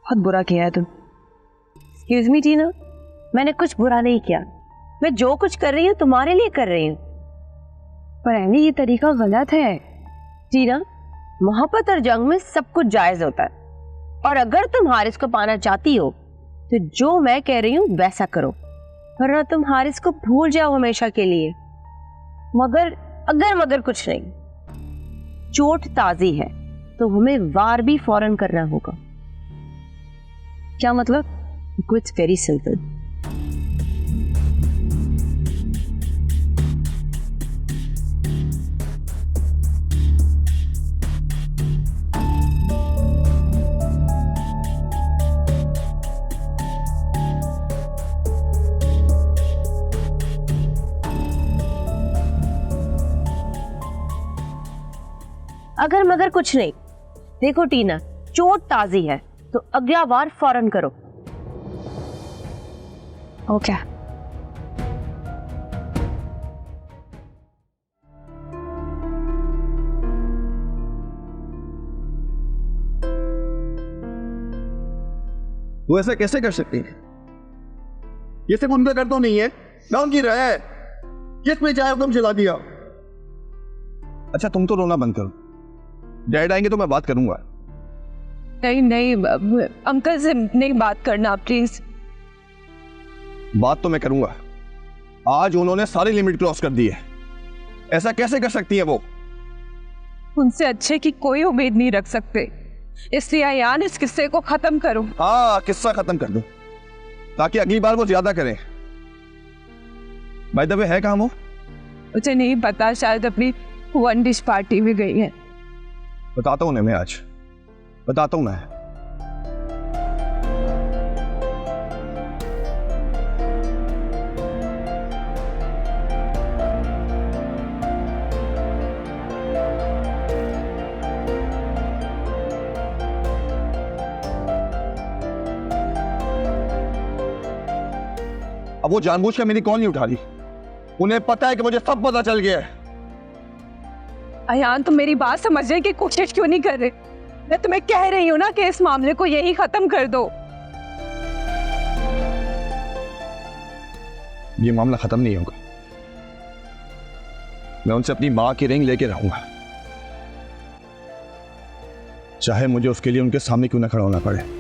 बहुत बुरा किया है तुम। एक्सक्यूज मी टीना, मैंने कुछ बुरा नहीं किया। मैं जो कुछ कर रही हूँ तुम्हारे लिए कर रही हूँ। पर एनी ये तरीका गलत है। टीना, मोहब्बत और जंग में सब कुछ जायज होता है, और अगर तुम हारिस को पाना चाहती हो तो जो मैं कह रही हूँ वैसा करो, वरना तुम हारिस को भूल जाओ हमेशा के लिए। मगर कुछ नहीं, चोट ताजी है तो हमें वार भी फौरन करना होगा। क्या मतलब? It's very simple. अगर मगर कुछ नहीं। देखो टीना, चोट ताजी है तो अगला वार फौरन करो। ओके। वो ऐसा कैसे कर सकती है? ये सिर्फ उनका कर तो नहीं है ना, उनकी राय है। किस में चाहे तुम चला दिया। अच्छा तुम तो रोना बंद करो, डैड आएंगे तो मैं बात करूंगा। नहीं अंकल से नहीं बात करना प्लीज। बात तो मैं करूंगा। आज उन्होंने सारी लिमिट क्रॉस कर दी है। ऐसा कैसे कर सकती है वो? उनसे अच्छे की कोई उम्मीद नहीं रख सकते, इसलिए अयान इस किस्से को खत्म करो। हाँ, किस्सा खत्म कर दो ताकि अगली बार वो ज्यादा करें। बाय द वे है कहाँ वो? मुझे नहीं पता, शायद अपनी वन डिश पार्टी में गई है। बताता हूँ मैं आज, बताता हूँ मैं। अब वो जानबूझकर मेरी कॉल नहीं उठा रही। उन्हें पता है कि मुझे सब पता चल गया है। अयान, तुम मेरी बात समझने की कोशिश क्यों नहीं कर रहे? मैं तुम्हें कह रही हूँ ना कि इस मामले को यही खत्म कर दो। ये मामला खत्म नहीं होगा। मैं उनसे अपनी मां की रिंग लेके रहूंगा, चाहे मुझे उसके लिए उनके सामने क्यों ना खड़ा होना पड़े।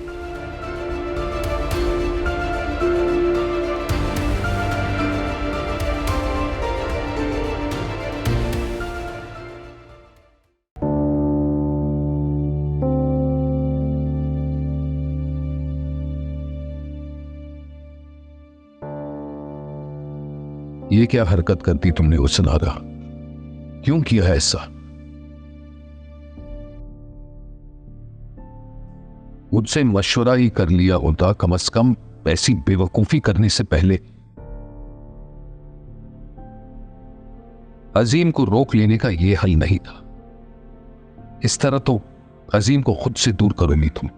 ये क्या हरकत करती तुमने उस नारा? क्यों किया ऐसा? मुझसे मशवरा ही कर लिया होता कम से कम, ऐसी बेवकूफी करने से पहले। अजीम को रोक लेने का यह हल नहीं था। इस तरह तो अजीम को खुद से दूर करोगी तुम।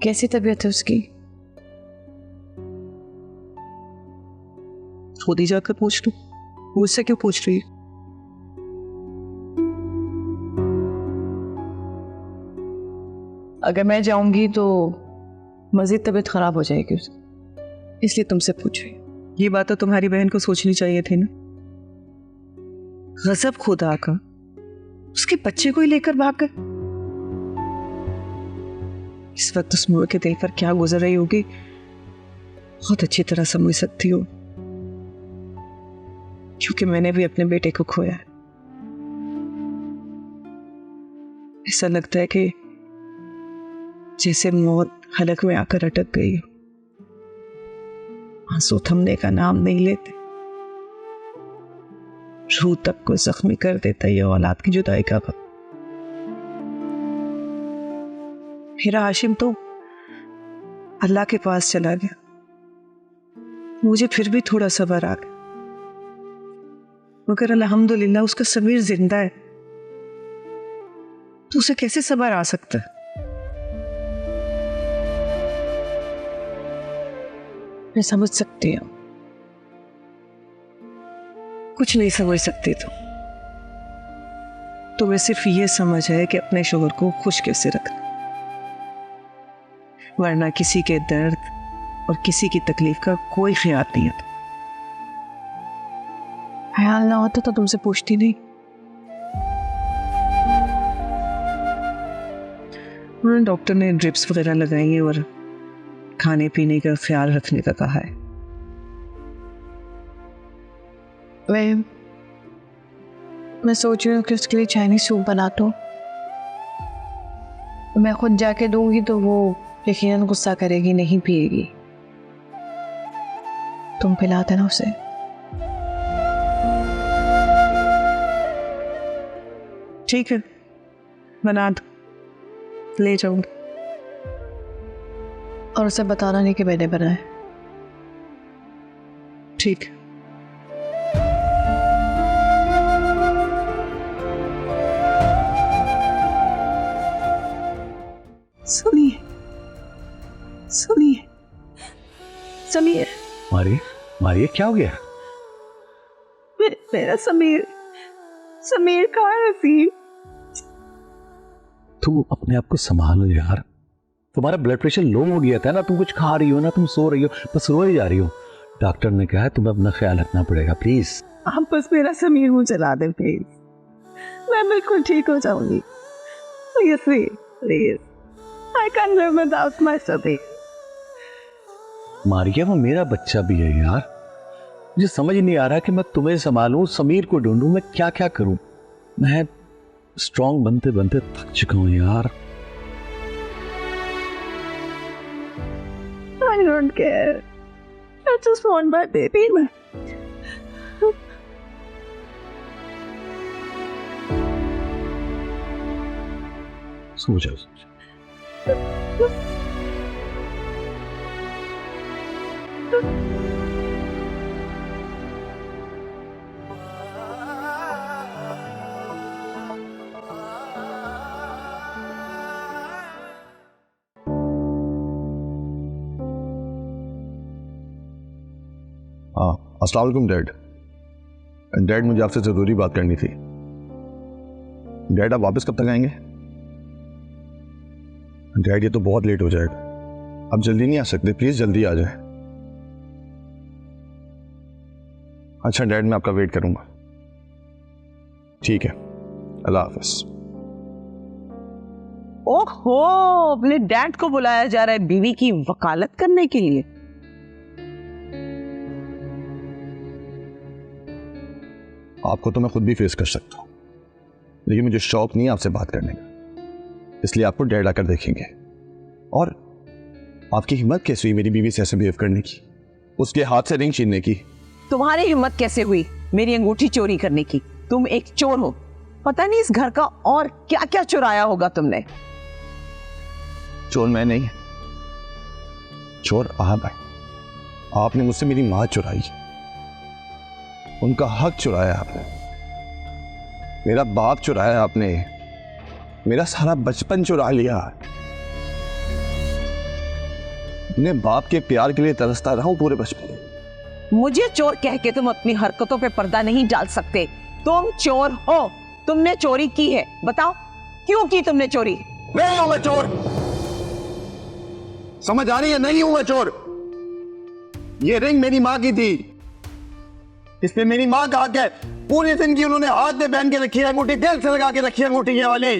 कैसी तबीयत है उसकी? खुद ही जाकर पूछ लूं, मुझसे क्यों पूछ रही है? अगर मैं जाऊंगी तो मजीद तबीयत खराब हो जाएगी उसकी, इसलिए तुमसे पूछ रही हूँ। ये बात तो तुम्हारी बहन को सोचनी चाहिए थी ना। गजब खुदा का, उसके बच्चे को ही लेकर भाग गए। इस वक्त उस मोड़ के दिल पर क्या गुजर रही होगी बहुत अच्छी तरह समझ सकती हो, क्योंकि मैंने भी अपने बेटे को खोया है। ऐसा लगता है कि जैसे मौत हलक में आकर अटक गई हो। आंसू थमने का नाम नहीं लेते, रूह तक को जख्मी कर देता ये औलाद की जुदाई का वक्त। मेरा हाशिम तो अल्लाह के पास चला गया, मुझे फिर भी थोड़ा सब्र आ गया, मगर अल्हम्दुलिल्लाह उसका समीर जिंदा है। तो उसे कैसे सब्र आ सकता है? मैं समझ सकती हूँ, कुछ नहीं समझ सकती तो तुम्हें सिर्फ ये समझ है कि अपने शोहर को खुश कैसे रखना, वरना किसी के दर्द और किसी की तकलीफ का कोई ख्याल नहीं है। ख्याल ना होता तो तुमसे पूछती नहीं। उन्होंने डॉक्टर ने ड्रिप्स वगैरह लगाई है और खाने पीने का ख्याल रखने का कहा है। मैं सोच रही हूँ कि उसके लिए चाइनीज सूप बना दो। मैं खुद जाके दूंगी तो वो यकीनन गुस्सा करेगी, नहीं पिएगी। तुम पिला देना उसे। ठीक है, बना दो, ले जाऊंगी। और उसे बताना नहीं कि मैंने बनाया। ठीक है। सुनिए सुनिए सुनिए। मारिए क्या हो गया? मेरा समीर कहाँ है? असीम, तुम अपने आप को संभालो यार। तुम्हारा ब्लड प्रेशर लो हो गया था ना, तुम कुछ खा रही हो ना, तुम सो रही हो, बस रोए जा रही हो। डॉक्टर ने कहा है तुम्हें अपना ख्याल रखना पड़ेगा, प्लीज। आप बस मेरा समीर मुझे चला दें प्लीज, मैं बिल्कुल ठीक हो जाऊंगी। Please, I can't live without my Sameer. Maria, वो मेरा बच्चा भी है यार। मुझे समझ नहीं आ रहा कि मैं तुम्हें संभालूं, समीर को ढूंढूं, मैं क्या क्या करूं। मैं स्ट्रांग बनते बनते थक चुका हूं यार। I don't care. I just want my baby. सो जाओ। अस्सलाम वालेकुम डैड। डैड, मुझे आपसे ज़रूरी बात करनी थी। डैड, आप वापस कब तक आएंगे? डैड, ये तो बहुत लेट हो जाएगा, आप जल्दी नहीं आ सकते? प्लीज़ जल्दी आ जाए। अच्छा डैड, मैं आपका वेट करूंगा। ठीक है, अल्लाह हाफिज। ओहो, अपने डैड को बुलाया जा रहा है बीवी की वकालत करने के लिए। आपको तो मैं खुद भी फेस कर सकता हूँ, लेकिन मुझे शौक नहीं है आपसे बात करने का, इसलिए आपको डैड आकर देखेंगे। और आपकी हिम्मत कैसे हुई मेरी बीवी से ऐसे बिहेव करने की, उसके हाथ से रिंग छीनने की? तुम्हारी हिम्मत कैसे हुई मेरी अंगूठी चोरी करने की? तुम एक चोर हो, पता नहीं इस घर का और क्या क्या चुराया होगा तुमने। चोर मैं नहीं, चोर आप है। आपने मुझसे मेरी माँ चुराई, उनका हक चुराया आपने, मेरा बाप चुराया आपने, मेरा सारा बचपन चुरा लिया। अपने बाप के प्यार के लिए तरसता रहा हूं पूरे बचपन। मुझे चोर कह के तुम अपनी हरकतों पे पर्दा नहीं डाल सकते। तुम चोर हो, तुमने चोरी की है। बताओ क्यों की तुमने चोरी? नहीं हूं मैं चोर, समझ आ रही है? नहीं हूं मैं चोर। ये रिंग मेरी माँ की थी, इसमें मेरी माँ का हक है। पूरे दिन की उन्होंने हाथ में पहन के रखी है अंगूठी, दिल से लगा के रखी है अंगूठी ये वाली।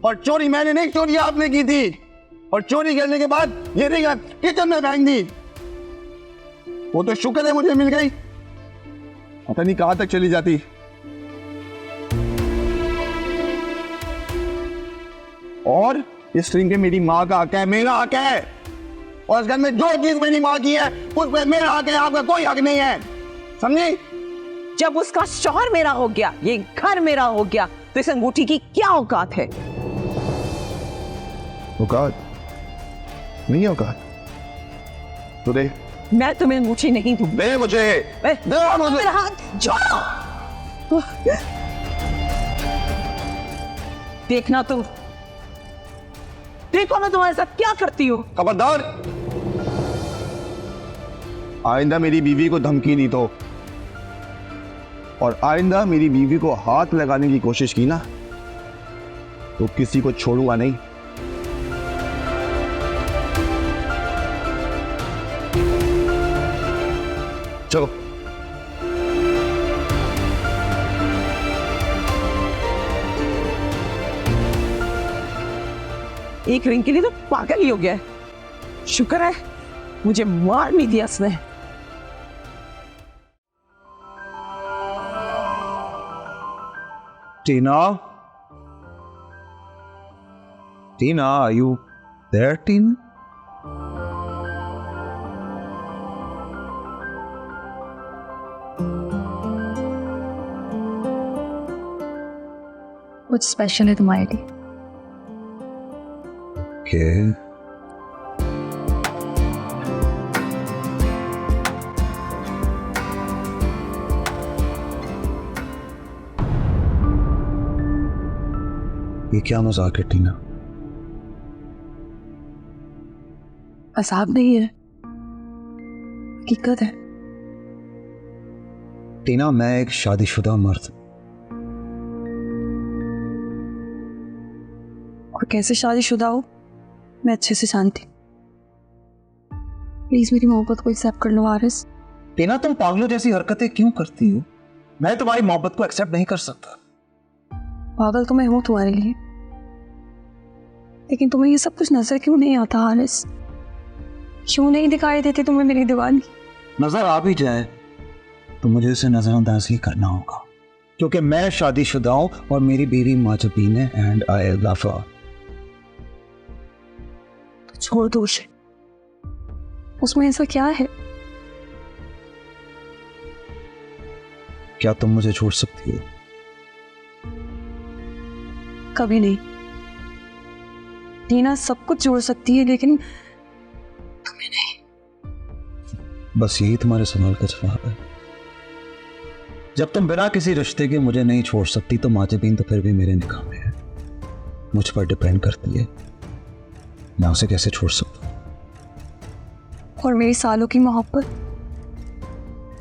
और चोरी मैंने नहीं, चोरी आपने की थी। और चोरी करने के बाद ये रिंग किचन में फेंक दी। वो तो शुक्र है मुझे मिल गई, पता नहीं कहां तक चली जाती। और इस रिंग पे मेरी माँ का हक है, मेरा हक है। और इस घर में जो चीज मेरी माँ की है उसमें मेरा हक है, आपका कोई हक नहीं है, समझे? जब उसका शौहर मेरा हो गया, ये घर मेरा हो गया, तो इस अंगूठी की क्या औकात है? औकात नहीं है, औकात तो दे। मैं तुम्हें अंगूठी नहीं दूंगी। दे मुझे, दे मुझे। मेरा हाथ छोड़ो। देखना तुम, देखो मैं तुम्हारे साथ क्या करती हूँ। खबरदार, आइंदा मेरी बीवी को धमकी नहीं दो, और आइंदा मेरी बीवी को हाथ लगाने की कोशिश की ना तो किसी को छोड़ूंगा नहीं। चलो। एक रिंग के लिए तो पागल ही हो गया है। शुक्र है मुझे मार नहीं दिया इसने। टीना, टीना, are you there, Tina? कुछ स्पेशल है तुम्हारे लिए। Okay. ये क्या मजाक है टीना? असाब नहीं है, हकीकत है। टीना, मैं एक शादीशुदा मर्द, और कैसे शादीशुदा हो मैं अच्छे से जानती। प्लीज मेरी मोहब्बत को एक्सेप्ट कर लो आरिस। टीना, तुम पागलों जैसी हरकतें क्यों करती हो? मैं तुम्हारी मोहब्बत को एक्सेप्ट नहीं कर सकता। पागल तो मैं हूं तुम्हारे लिए, लेकिन तुम्हें ये सब कुछ नजर क्यों नहीं आता आरिस? क्यों नहीं दिखाई देती तुम्हें मेरी दीवानगी? नजर आ भी जाए तो मुझे इसे नजरअंदाज ही करना होगा, क्योंकि मैं शादीशुदा हूं और मेरी बीवी माजबीन है एंड आई लव हर। तो छोड़ दो उसे, उसमें ऐसा क्या है? क्या तुम मुझे छोड़ सकती हो? कभी नहीं। टीना सब कुछ जोड़ सकती है लेकिन तुम्हें नहीं। बस यही तुम्हारे सवाल का जवाब है? जब तुम बिना किसी रिश्ते के मुझे नहीं छोड़ सकती तो माजबीन तो फिर भी मेरे निगाह में है, मुझ पर डिपेंड करती है, मैं उसे कैसे छोड़ सकता हूं? और मेरी सालों की मोहब्बत,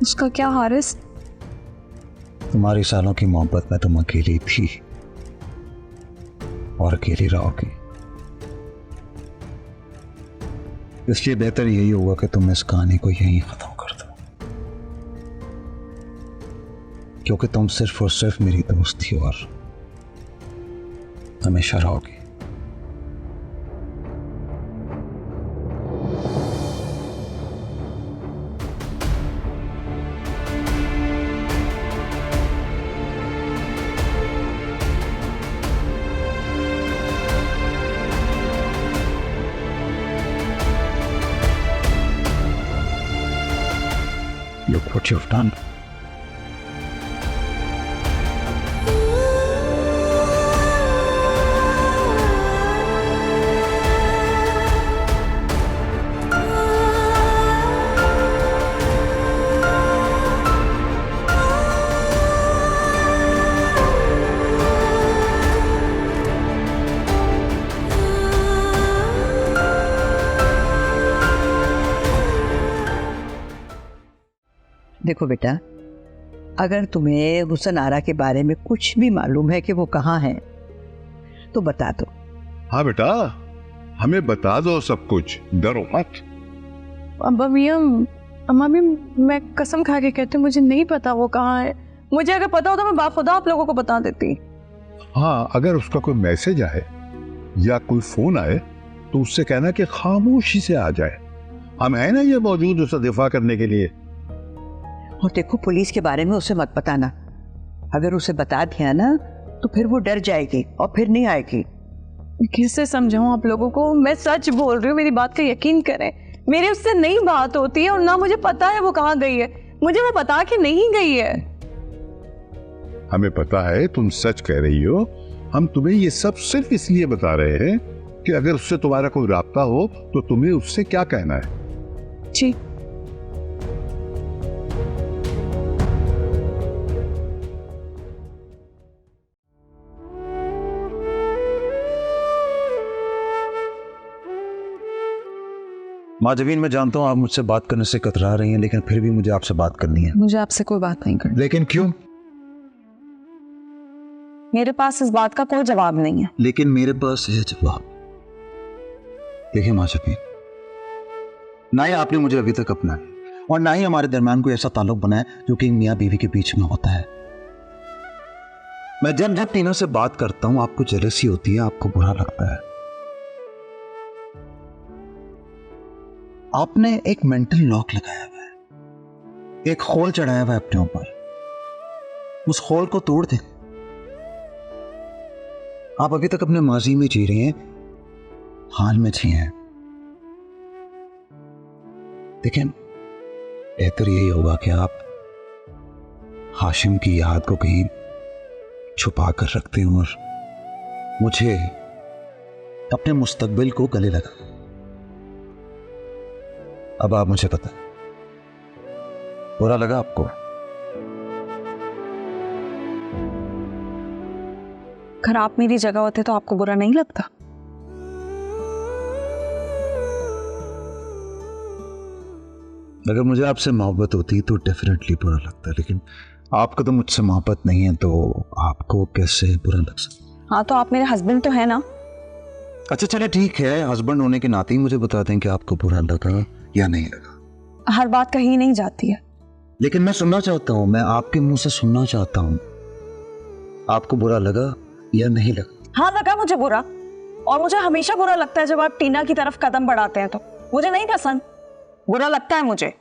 उसका क्या हारिस? तुम्हारी सालों की मोहब्बत में तुम अकेली थी और अकेली रहोगी, इसलिए बेहतर यही होगा कि तुम इस कहानी को यहीं खत्म कर दो, क्योंकि तुम सिर्फ और सिर्फ मेरी दोस्त थी और हमेशा रहोगी। Look what you've done. देखो बेटा, अगर तुम्हें हुसन आरा के बारे में कुछ भी मालूम है कि वो कहाँ है तो बता दो। हाँ बेटा, हमें बता दो सब कुछ, डरो मत। अम्मा भी मैं कसम खा के कहती हूँ मुझे नहीं पता वो कहाँ है। मुझे अगर पता होता मैं बाखुदा आप लोगों को बता देती। हाँ, अगर उसका कोई मैसेज आए या कोई फोन आए तो उससे कहना कि खामोशी से आ जाए, हम है ना ये मौजूद उसका दिफा करने के लिए। और देखो, पुलिस के बारे में उसे मत बताना, अगर उसे बता दिया ना तो फिर वो डर जाएगी और फिर नहीं आएगी। किससे समझाऊं आप लोगों को? मैं सच बोल रही हूँ, मेरी बात का यकीन करें। मेरी उससे नहीं बात होती है और ना मुझे पता है वो कहाँ गई है। मुझे वो बता के नहीं गई है। हमें पता है तुम सच कह रही हो, हम तुम्हें ये सब सिर्फ इसलिए बता रहे हैं कि अगर उससे तुम्हारा कोई राब्ता हो तो तुम्हें उससे क्या कहना है। जी माँ जबीन, मैं जानता हूँ आप मुझसे बात करने से कतरा रही हैं, लेकिन फिर भी मुझे आपसे बात करनी है। मुझे आपसे कोई बात नहीं करनी। लेकिन क्यों? मेरे पास इस बात का कोई जवाब नहीं है। लेकिन मेरे पास है जवाब। देखिए माँ जबीन, ना ही आपने मुझे अभी तक अपनाया और ना ही हमारे दरमियान कोई ऐसा ताल्लुक बना है जो कि मियाँ बीवी के बीच में होता है। मैं जब जब टीना से बात करता हूं आपको जेलसी होती है, आपको बुरा लगता है। आपने एक मेंटल लॉक लगाया हुआ है, एक खोल चढ़ाया हुआ है अपने ऊपर। उस खोल को तोड़ दें। आप अभी तक अपने माजी में जी रहे हैं, हाल में जी हैं। देखिए, बेहतर यही होगा कि आप हाशिम की याद को कहीं छुपा कर रखते हैं और मुझे अपने मुस्तकबिल को गले लगा। अब आप मुझे बताएं, बुरा लगा आपको? अगर आप मेरी जगह होते तो आपको बुरा नहीं लगता? अगर मुझे आपसे मोहब्बत होती तो डेफिनेटली बुरा लगता, लेकिन आपको तो मुझसे मोहब्बत नहीं है, तो आपको कैसे बुरा लग सकता? हाँ, तो आप मेरे हस्बैंड तो है ना। अच्छा चले ठीक है, हस्बैंड होने के नाते ही मुझे बता दें कि आपको बुरा लगा या नहीं लगा। हर बात कहीं नहीं जाती है। लेकिन मैं सुनना चाहता हूं, मैं आपके मुंह से सुनना चाहता हूं, आपको बुरा लगा या नहीं लगा? हाँ, लगा मुझे बुरा, और मुझे हमेशा बुरा लगता है जब आप टीना की तरफ कदम बढ़ाते हैं। तो मुझे नहीं पसंद, बुरा लगता है मुझे।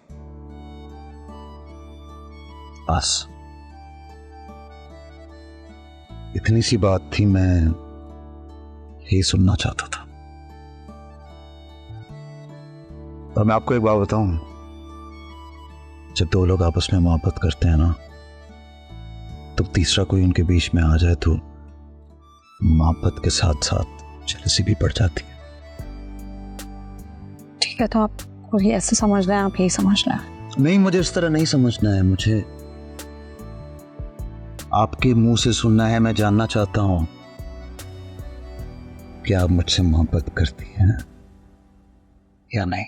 बस इतनी सी बात थी, मैं यही सुनना चाहता था। और मैं आपको एक बात बताऊं, जब दो लोग आपस में मोहब्बत करते हैं ना, तो तीसरा कोई उनके बीच में आ जाए तो मोहब्बत के साथ साथ जेलसी भी बढ़ जाती है। ठीक है, तो आपको ये ऐसे समझ रहे हैं, आप यही समझ रहे हैं? नहीं, मुझे इस तरह नहीं समझना है, मुझे आपके मुंह से सुनना है। मैं जानना चाहता हूं कि आप मुझसे मोहब्बत करती हैं या नहीं।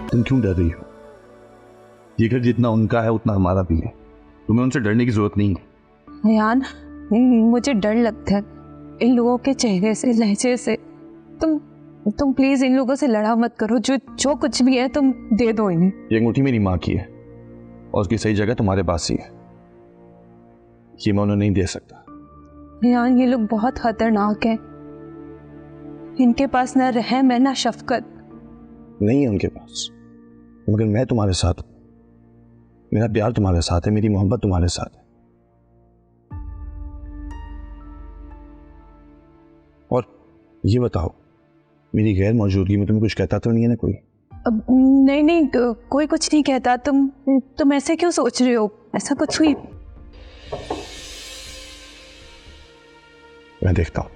तुम क्यों डर रही हो? ये घर जितना उनका है उतना हमारा भी है, तुम्हें उनसे डरने की जरूरत नहीं है। यान, मुझे डर लगता है इन लोगों के चेहरे से, लहजे से। तुम प्लीज इन लोगों से लड़ा मत करो। जो कुछ भी है तुम दे दो इन्हें। ये अंगूठी मेरी माँ की है और उसकी सही जगह तुम्हारे पास ही है, ये मैं उन्हें नहीं दे सकता। यान, ये लोग बहुत खतरनाक हैं। इनके पास ना रहम है ना शफकत। नहीं है उनके पास, मगर मैं तुम्हारे साथ हूं, मेरा प्यार तुम्हारे साथ है, मेरी मोहब्बत तुम्हारे साथ है। और ये बताओ, मेरी गैर मौजूदगी में तुम्हें कुछ कहता तो नहीं है ना कोई? नहीं, कोई कुछ नहीं कहता। तुम ऐसे क्यों सोच रहे हो? ऐसा कुछ हुई? मैं देखता हूं।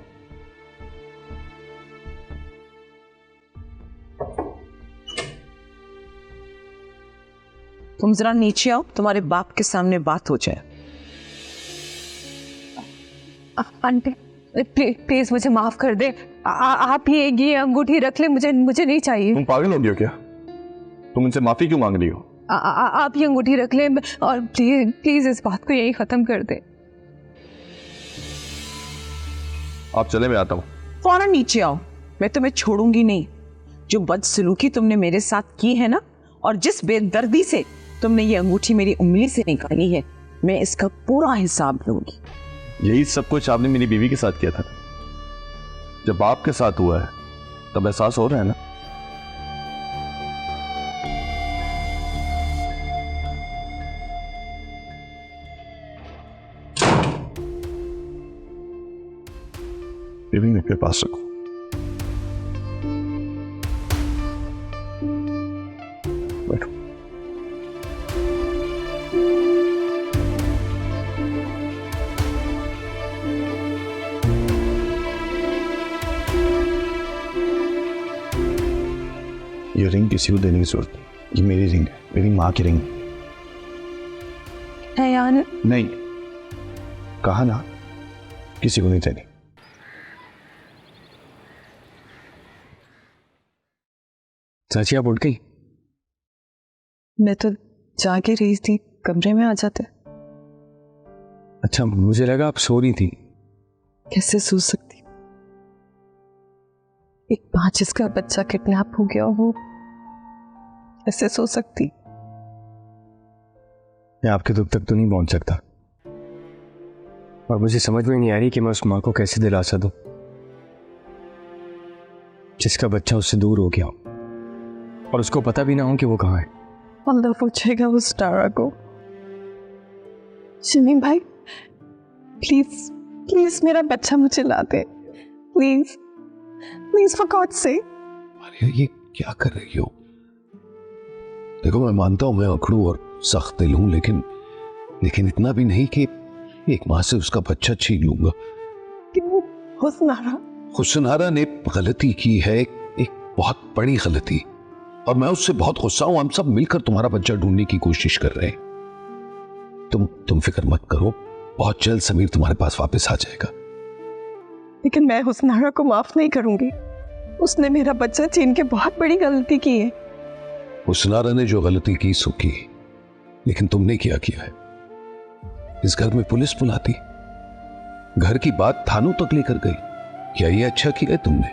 तुम जरा नीचे आओ, तुम्हारे बाप के सामने बात हो जाए। आंटी प्लीज मुझे माफ कर दे। आप ये अंगूठी रख ले, मुझे नहीं चाहिए। तुम पागल हो गई हो क्या? तुम उनसे माफी क्यों मांग रही हो? आप ये अंगूठी रख ले और प्लीज इस बात को यही खत्म कर दे। आप चले, मैं आता हूं। फौरन नीचे आओ, मैं तुम्हें छोड़ूंगी नहीं। जो बदसलूकी तुमने मेरे साथ की है ना, और जिस बेदर्दी से तुमने ये अंगूठी मेरी उंगली से निकाली है, मैं इसका पूरा हिसाब लूंगी। यही सब कुछ आपने मेरी बीवी के साथ किया था। जब आपके साथ हुआ है तब एहसास हो रहा है ना। बीवी अपने पास रखो। बैठो। ये रिंग किसी को देने की जरूरत नहीं, ये मेरी रिंग है, मेरी माँ की रिंग है यार। नहीं, कहा ना किसी को नहीं देनी। चाची आप उठ गई? मैं तो जाके रही थी, कमरे में आ जाते। अच्छा, मुझे लगा आप सो रही थी। कैसे सो सकती, एक माँ जिसका बच्चा किडनैप हो गया हो, कैसे सो सकती? मैं आपके दुख तक तो नहीं पहुंच सकता, और मुझे समझ में नहीं आ रही कि मैं उस माँ को कैसे दिलासा दूं जिसका बच्चा उससे दूर हो गया और उसको पता भी ना हो कि वो कहाँ है। अल्लाह पूछेगा उस तारा को। शमीम भाई प्लीज प्लीज मेरा बच्चा मुझे ला दे, प्लीज प्लीज फॉर गॉड से। अरे ये क्या कर रही हो? देखो मैं मानता हूं मैं अखड़ू और सख्त दिल हूं, लेकिन इतना भी नहीं कि एक माँ से उसका बच्चा छीन लूंगा। हुस्नारा ने गलती की है, एक बहुत बड़ी गलती, और मैं उससे बहुत गुस्सा हूं। हम सब मिलकर तुम्हारा बच्चा ढूंढने की कोशिश कर रहे हैं। तुम फिक्र मत करो, बहुत जल्द समीर तुम्हारे पास वापस आ जाएगा। लेकिन मैं हुस्नारा को माफ नहीं करूंगी, उसने मेरा बच्चा छीन के बहुत बड़ी गलती की है। हुस्नारा ने जो गलती की सो की, लेकिन तुमने क्या किया है? इस घर में पुलिस बुलाती, घर की बात थानों तक लेकर गई। क्या ये अच्छा किया है तुमने?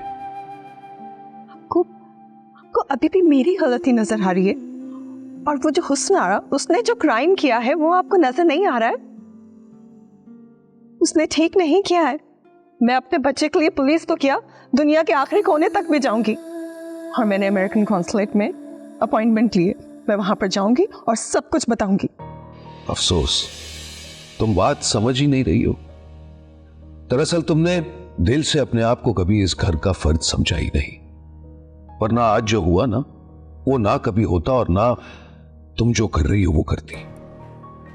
आपको अभी भी मेरी गलती नजर आ रही है, और वो जो हुस्नारा उसने जो क्राइम किया है वो आपको नजर नहीं आ रहा है? उसने ठीक नहीं किया है। मैं अपने बच्चे के लिए पुलिस तो किया, दुनिया के आखिरी कोने तक भी जाऊंगी, और मैंने अमेरिकन कॉन्सुलेट में अपॉइंटमेंट लिए। मैं वहां पर जाऊंगी और सब कुछ बताऊंगी। अफसोस तुम बात समझ ही नहीं रही हो। दरअसल तुमने दिल से अपने आप को कभी इस घर का फर्द समझा ही नहीं, वरना आज जो हुआ ना वो ना कभी होता, और ना तुम जो कर रही हो वो करती।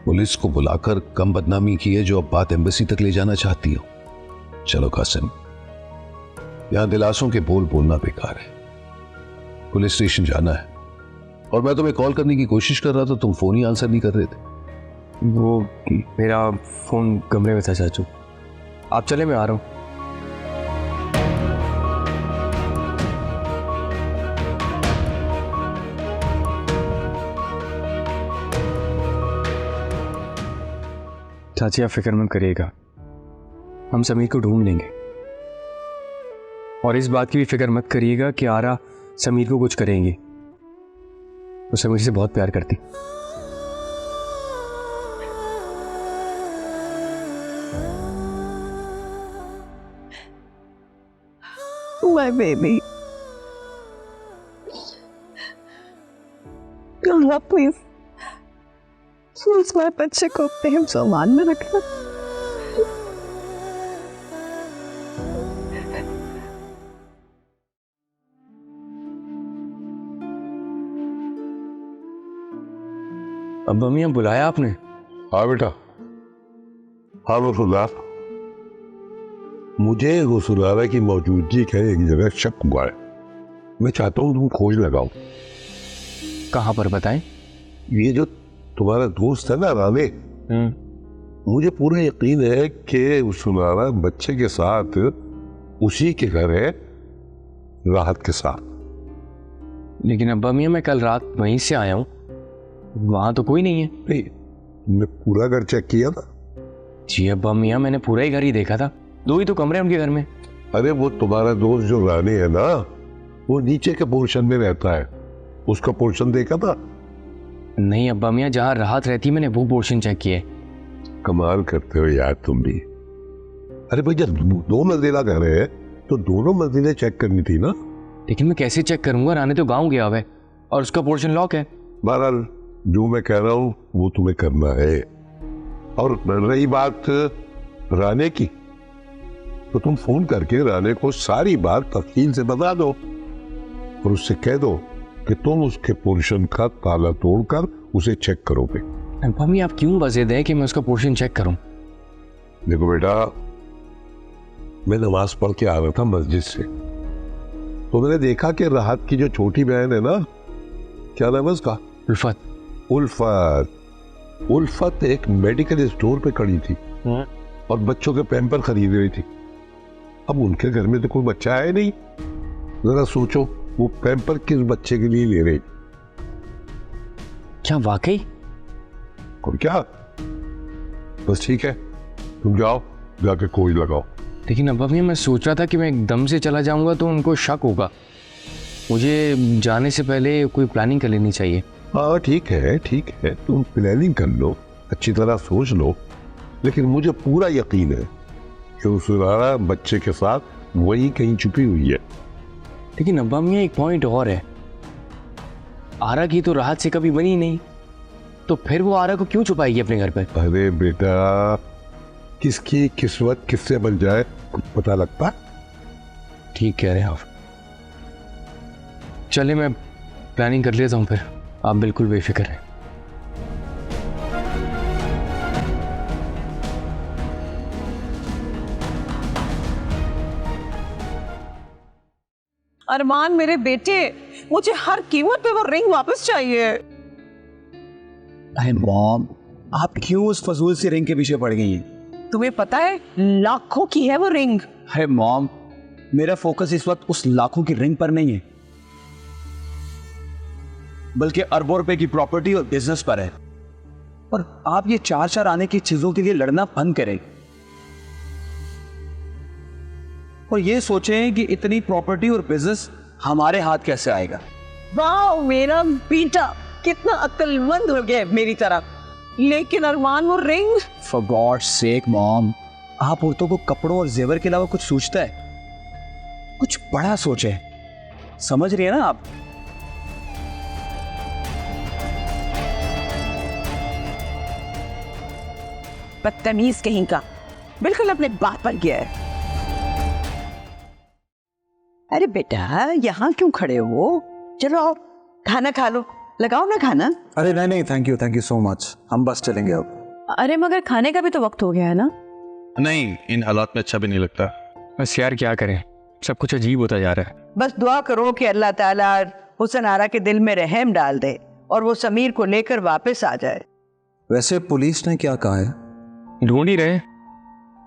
पुलिस को बुलाकर कम बदनामी की है जो अब बात एम्बेसी तक ले जाना चाहती हो। चलो कासिम, यहां दिलासों के बोल बोलना बेकार है, पुलिस स्टेशन जाना है। और मैं तुम्हें कॉल करने की कोशिश कर रहा था, तुम फोन ही आंसर नहीं कर रहे थे। वो मेरा फोन कमरे में था चाचू, आप चले मैं आ रहा हूं। चाची आप फिक्र मत करिएगा, हम समीर को ढूंढ लेंगे, और इस बात की भी फिक्र मत करिएगा कि आरा समीर को कुछ करेंगी। उसे मुझसे बहुत प्यार करती। My baby. अल्लाह प्लीज मेरे बच्चे को अपने हिफ्ज़-ओ-अमान में रखना। अब्बा मियां बुलाया आपने? हाँ बेटा। हाँ वसूलार, मुझे हुस्नारा की मौजूदगी का एक जगह शक हुआ है। मैं चाहता हूँ तुम खोज लगाओ। कहाँ पर बताएं? ये जो तुम्हारा दोस्त है ना राने, मुझे पूरा यकीन है कि हुस्नारा बच्चे के साथ उसी के घर है, राहत के साथ। लेकिन अब्बा मियां मैं कल रात वहीं से आया हूँ, वहां तो कोई नहीं है। नहीं, तुमने पूरा घर चेक किया था? जी अब्बा मियां मैंने पूरा ही घर ही देखा था, 2 ही तो कमरे उनके घर में। अरे वो तुम्हारा दोस्त जो रानी है ना, वो नीचे के पोर्शन में रहता है, उसका पोर्शन देखा था? नहीं अब्बा मियां, जहाँ राहत रहती मैंने वो पोर्शन चेक किया है। कमाल करते हो यार तुम भी। अरे भाई जब 2 मंजिला घर है तो दोनों मंजिलें चेक करनी थी ना। लेकिन मैं कैसे चेक करूंगा, रानी तो गाँव गया हुआ है और उसका पोर्शन लॉक है। बहरहाल जो मैं कह रहा हूँ वो तुम्हें करना है। और रही बात राने की, तो तुम फोन करके राने को सारी बात तफसील से बता दो और उससे कह दो कि तुम उसके पोर्शन का ताला तोड़कर उसे चेक करोगे। मम्मी आप क्यों वजह है कि मैं उसका पोर्शन चेक करूं? देखो बेटा, मैं नमाज पढ़ के आ रहा था मस्जिद से, तो मैंने देखा कि राहत की जो छोटी बहन है ना, क्या नाम है उसका? उल्फत। उल्फत एक मेडिकल स्टोर पे खड़ी थी और बच्चों के पैम्पर खरीद रही थी। अब उनके घर में तो कोई बच्चा है नहीं, जरा सोचो वो पैम्पर किस बच्चे के लिए ले रही। क्या वाकई? और क्या, बस ठीक है, तुम जाओ, जाके खोज लगाओ। लेकिन अब्बा भैया मैं सोच रहा था कि मैं एकदम से चला जाऊंगा तो उनको शक होगा, मुझे जाने से पहले कोई प्लानिंग कर लेनी चाहिए। हाँ ठीक है, तुम प्लानिंग कर लो, अच्छी तरह सोच लो, लेकिन मुझे पूरा यकीन है कि उस रारा बच्चे के साथ वही कहीं छुपी हुई है। लेकिन अब्बा भैया एक पॉइंट और है, आरा की तो राहत से कभी बनी नहीं, तो फिर वो आरा को क्यों छुपाएगी अपने घर पर? अरे बेटा, किसकी किस्मत किससे बन जाए कुछ पता लगता। ठीक कह रहे हैं आप। चले मैं प्लानिंग कर लेता हूँ, फिर आप बिल्कुल बेफिक्र हैं। अरमान मेरे बेटे, मुझे हर कीमत पे वो रिंग वापस चाहिए। अरे मॉम, आप क्यों उस फजूल सी रिंग के पीछे पड़ गई हैं? तुम्हें पता है लाखों की है वो रिंग। अरे मॉम, मेरा फोकस इस वक्त उस लाखों की रिंग पर नहीं है, बल्कि अरबों रुपए की प्रॉपर्टी और बिजनेस पर है। और आप ये चार चार आने की चीजों के लिए लड़ना बंद करें और ये सोचें कि इतनी प्रॉपर्टी और बिजनेस हमारे हाथ कैसे आएगा। वाह मेरा बेटा कितना अक्लमंद हो गया मेरी तरफ। लेकिन अरमान वो ring. For god's sake mom, आप औरतों को कपड़ों और जेवर के अलावा कुछ सोचता है? कुछ बड़ा सोचे, समझ रही है ना आप? बदतमीज कहीं का, बिल्कुल अपने बात पर गया है। अरे बेटा यहाँ क्यों खड़े हो? चलो आओ खाना खा लो, लगाओ ना खाना। अरे नहीं, थैंक यू सो मच, हम बस चलेंगे अब। अरे मगर खाने का भी तो वक्त हो गया है ना। नहीं, इन हालात में अच्छा भी नहीं लगता। बस यार क्या करें, सब कुछ अजीब होता जा रहा है। बस दुआ करो कि अल्लाह ताला हुसन आरा के दिल में रहम डाल दे और वो समीर को लेकर वापस आ जाए। वैसे पुलिस ने क्या कहा है? ढूंढ ही रहे,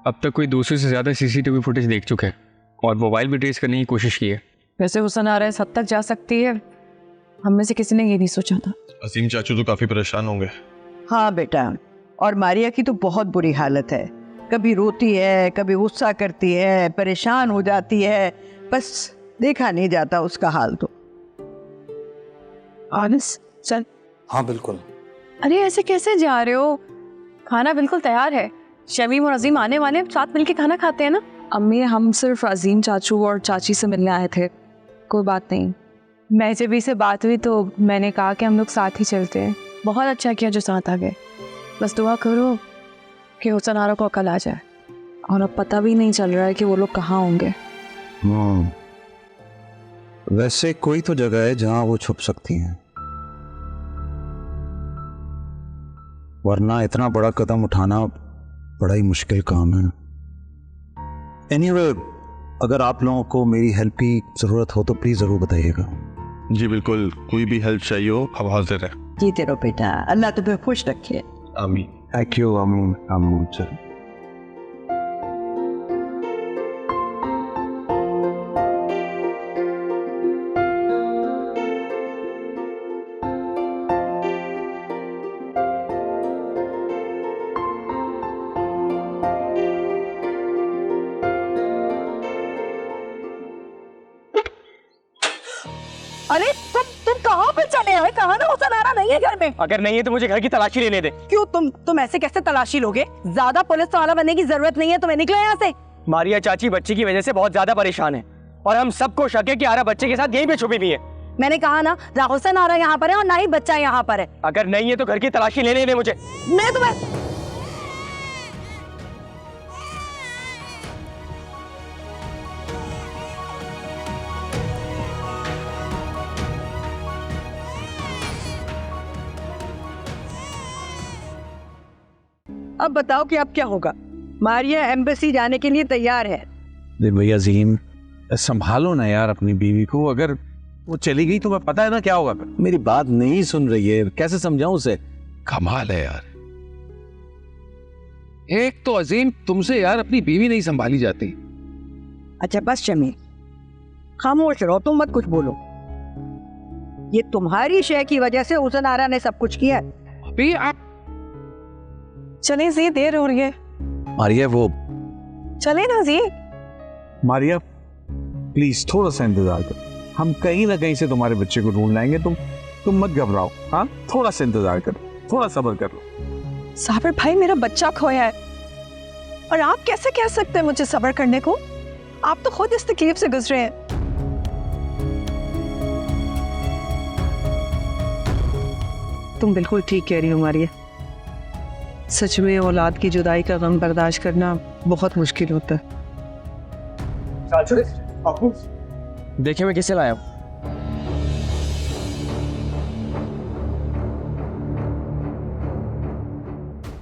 अब तक कोई 200 से ज्यादा सीसीटीवी फुटेज देख चुके हैं और मोबाइल भी ट्रेस करने की कोशिश की है। वैसे हुसन आरा इस हद तक जा सकती है, हम में से किसी ने ये नहीं सोचा था। अजीम चाचू तो काफी परेशान होंगे। हाँ बेटा, और मारिया की तो बहुत बुरी हालत है, कभी रोती है, कभी गुस्सा करती है, परेशान हो जाती है, बस देखा नहीं जाता उसका हाल। तो आनिस चल। हाँ बिल्कुल। अरे ऐसे कैसे जा रहे हो? खाना बिल्कुल तैयार है, शमीम और अजीम आने वाले, साथ मिलके खाना खाते हैं ना। अम्मी हम सिर्फ अजीम चाचू और चाची से मिलने आए थे, कोई बात नहीं। मैं जब भी से बात हुई तो मैंने कहा कि हम लोग साथ ही चलते हैं। बहुत अच्छा किया जो साथ आ गए। बस दुआ करो कि हुसन आरा को अकल आ जाए। और अब पता भी नहीं चल रहा है कि वो लोग कहाँ होंगे। वैसे कोई तो जगह है जहां वो छुप सकती हैं, वरना इतना बड़ा कदम उठाना बड़ा ही मुश्किल काम है। एनीवे, अगर आप लोगों को मेरी हेल्प की जरूरत हो तो प्लीज जरूर बताइएगा। जी बिल्कुल, कोई भी हेल्प चाहिए हो हम हाजिर हैं। जीते रहो बेटा, अल्लाह तुम्हें खुश रखे। आमीन। Thank you. आमीन। चल। अरे तुम कहाँ पे चले आए? कहाँ ना हुसन आरा नहीं है घर में? अगर नहीं है तो मुझे घर की तलाशी लेने दे। क्यों तुम ऐसे कैसे तलाशी लोगे? ज्यादा पुलिस वाला बनने की जरूरत नहीं है, तुम्हें निकलो यहाँ से। मारिया चाची बच्चे की वजह से बहुत ज्यादा परेशान है और हम सबको शक है कि आरा बच्चे के साथ यहीं पे छुपी हुई है। मैंने कहा ना, ना हुसन आरा यहाँ पर है और ना ही बच्चा यहाँ पर है। अगर नहीं है तो घर की तलाशी लेने दे मुझे। मैं तुम्हें अब बताओ कि अब क्या होगा? मारिया एम्बेसी जाने के लिए तैयार है। भैया अजीम, संभालो ना यार अपनी बीवी को, अगर वो चली गई तो मैं पता है ना क्या होगा फिर। मेरी बात नहीं सुन रही है, कैसे समझाऊं उसे? कमाल है यार, एक तो अजीम तुमसे यार अपनी बीवी नहीं संभाली जाती। अच्छा बस शमी, खामोश रहो, तुम मत कुछ बोलो। ये तुम्हारी शय की वजह से हुसन आरा ने सब कुछ किया। अभी आप चले जी, देर हो रही है। मारिया वो चले ना जी। मारिया प्लीज थोड़ा सा इंतजार करो, हम कहीं ना कहीं से तुम्हारे बच्चे को ढूंढ लाएंगे। तुम मत घबराओ, हाँ थोड़ा सा इंतजार करो, थोड़ा सब्र कर लो। साबिर भाई, मेरा बच्चा खोया है और आप कैसे कह सकते हैं मुझे सब्र करने को? आप तो खुद इस तकलीफ से गुजरे हैं। तुम बिल्कुल ठीक कह रही हो मारिया, सच में औलाद की जुदाई का गम बर्दाश्त करना बहुत मुश्किल होता है। देखिए मैं किसे लाया हूं।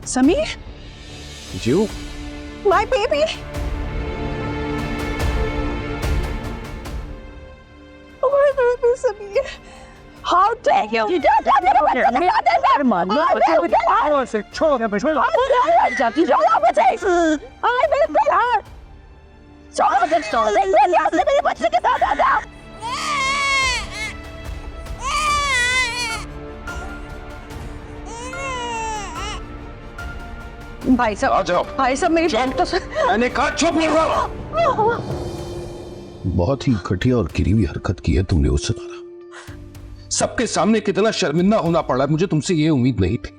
समीर, जीव, my baby. Sameer, how dare you. भाई साहब, आ जाओ। भाई साहब मेरी बात तो मैंने कहा चुप रहो। बहुत ही घटिया और गिरी हुई हरकत की है तुमने उससे। सबके सामने कितना शर्मिंदा होना पड़ा, मुझे तुमसे ये उम्मीद नहीं थी।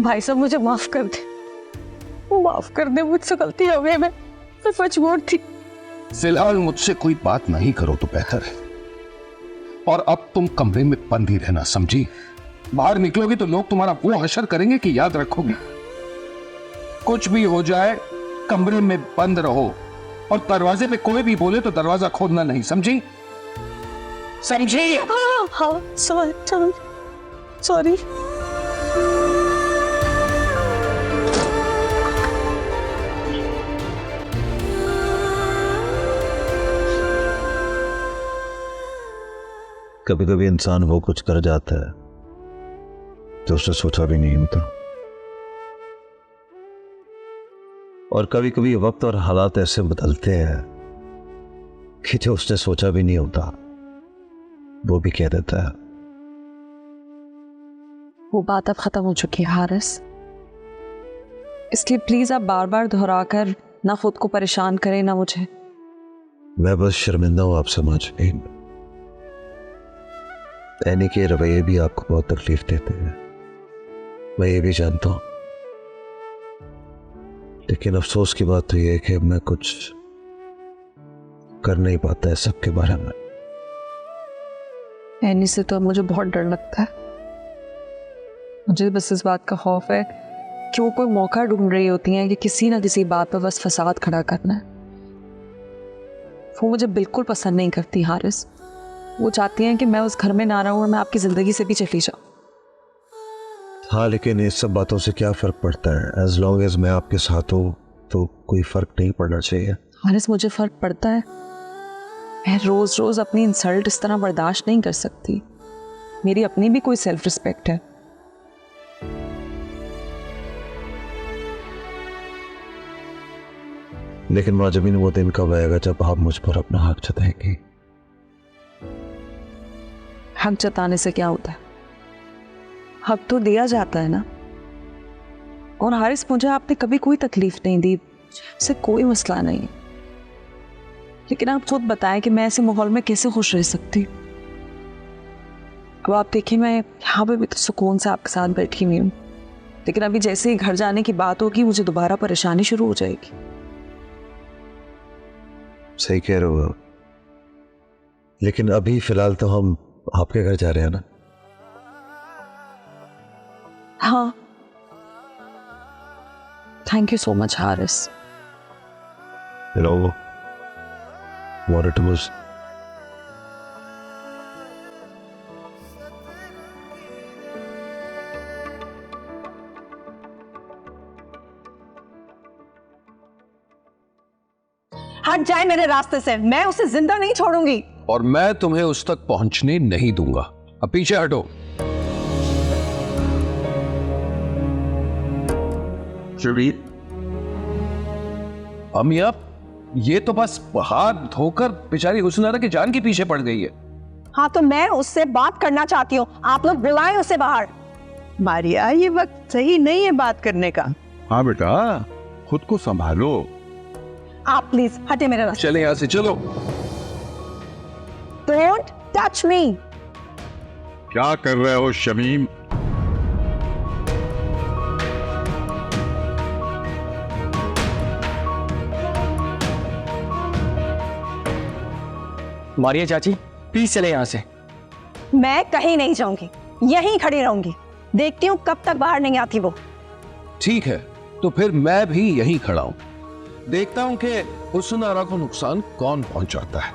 भाई साहब मुझे माफ कर दे, माफ कर दे, मुझसे गलती हो गई, मैं मजबूर थी। फिलहाल मुझसे कोई बात नहीं करो तो बेहतर है, और अब तुम कमरे में बंद ही रहना, समझी? बाहर निकलोगी तो लोग तुम्हारा वो हशर करेंगे कि याद रखोगे। कुछ भी हो जाए कमरे में बंद रहो, और दरवाजे पे कोई भी बोले तो दरवाजा खोलना नहीं, समझी? समझी? हाँ, सॉरी। कभी कभी इंसान वो कुछ कर जाता है जो उसने सोचा भी नहीं होता, और कभी कभी वक्त और हालात ऐसे बदलते हैं कि जो उसने सोचा भी नहीं होता वो भी कह देता है। वो बात अब खत्म हो चुकी है हारिस, इसलिए प्लीज आप बार बार दोहराकर ना खुद को परेशान करें ना मुझे। मैं बस शर्मिंदा हूं आपसे माजबीन, एनी के रवैये भी आपको बहुत तकलीफ देते हैं, मैं ये भी जानता हूं, लेकिन अफसोस की बात तो यह है कि मैं कुछ कर नहीं पाता है सबके बारे में। एनी से तो अब मुझे बहुत डर लगता है। मुझे बस इस बात का खौफ है कि वो कोई मौका ढूंढ रही होती हैं कि किसी ना किसी बात पर बस फसाद खड़ा करना है। वो मुझे बिल्कुल पसंद नहीं करती हारिस, वो चाहती हैं कि मैं उस घर में ना रहूं और मैं आपकी जिंदगी से भी चली जाऊं। हाँ, लेकिन इस सब बातों से क्या फर्क पड़ता है? एज लॉन्ग एज मैं आपके साथ हूं तो कोई फर्क नहीं पड़ना चाहिए। हारिस मुझे फर्क पड़ता है, मैं रोज रोज अपनी इंसल्ट इस तरह बर्दाश्त नहीं कर सकती। मेरी अपनी भी कोई सेल्फ रिस्पेक्ट है। लेकिन माजबीन वो दिन कब आएगा जब आप मुझ पर अपना हक जताएंगे? हक जताने से क्या होता है, हक तो दिया जाता है ना। और हारिस मुझे आपने कभी कोई तकलीफ नहीं दी, इससे कोई मसला नहीं है, लेकिन आप खुद बताएं कि मैं ऐसे माहौल में कैसे खुश रह सकती। अब आप देखिए, मैं यहाँ पे भी तो सुकून से आपके साथ बैठी हुई हूँ, लेकिन अभी जैसे ही घर जाने की बात होगी मुझे दोबारा परेशानी शुरू हो जाएगी। सही कह रहे हो आप, लेकिन अभी फिलहाल तो हम आपके घर जा रहे हैं ना। हाँ, thank you so much Haris. You know what it was? हट जाए मेरे रास्ते से, मैं उसे जिंदा नहीं छोड़ूंगी। और मैं तुम्हें उस तक पहुंचने नहीं दूंगा। अब पीछे हटो। शबीर, अम्मी आप ये तो बस हाथ धोकर बेचारी हुस्नारा की जान के पीछे पड़ गई है। हाँ तो मैं उससे बात करना चाहती हूँ, आप लोग बुलाएं उसे बाहर। मारिया, ये वक्त सही नहीं है बात करने का। हाँ बेटा, खुद को संभालो। आप प्लीज हटे मेरे रास्ते। चले यहां से, चलो। Don't touch me. क्या कर रहे हो शमीम? मारिया चाची प्लीज चले यहाँ से। मैं कहीं नहीं जाऊंगी, यहीं खड़ी रहूंगी। देखती हूँ कब तक बाहर नहीं आती वो। ठीक है, तो फिर मैं भी यहीं खड़ा हूं, देखता हूं कि हुस्नारा को नुकसान कौन पहुंचाता है।